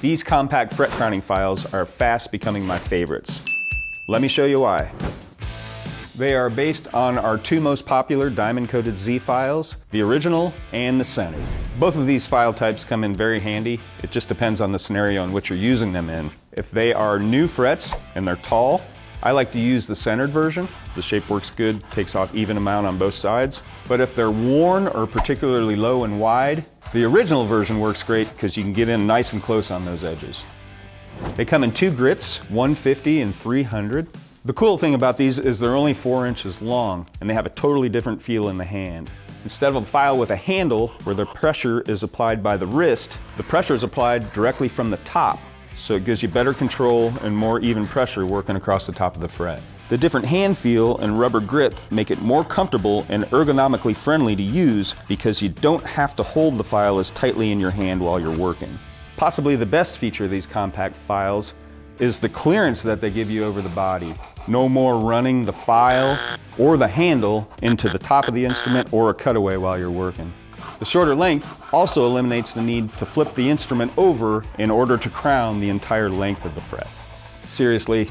These compact fret crowning files are fast becoming my favorites. Let me show you why. They are based on our two most popular diamond-coated Z files, the original and the centered. Both of these file types come in very handy. It just depends on the scenario in which you're using them in. If they are new frets and they're tall, I like to use the centered version. The shape works good, takes off even amount on both sides. But if they're worn or particularly low and wide, the original version works great because you can get in nice and close on those edges. They come in two grits, 150 and 300. The cool thing about these is they're only 4 inches long and they have a totally different feel in the hand. Instead of a file with a handle where the pressure is applied by the wrist, the pressure is applied directly from the top. So it gives you better control and more even pressure working across the top of the fret. The different hand feel and rubber grip make it more comfortable and ergonomically friendly to use because you don't have to hold the file as tightly in your hand while you're working. Possibly the best feature of these compact files is the clearance that they give you over the body. No more running the file or the handle into the top of the instrument or a cutaway while you're working. The shorter length also eliminates the need to flip the instrument over in order to crown the entire length of the fret. Seriously,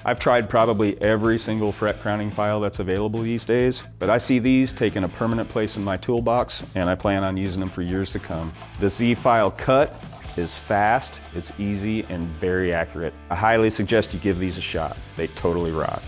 I've tried probably every single fret crowning file that's available these days, but I see these taking a permanent place in my toolbox and I plan on using them for years to come. The Z file cut is fast, it's easy, and very accurate. I highly suggest you give these a shot. They totally rock.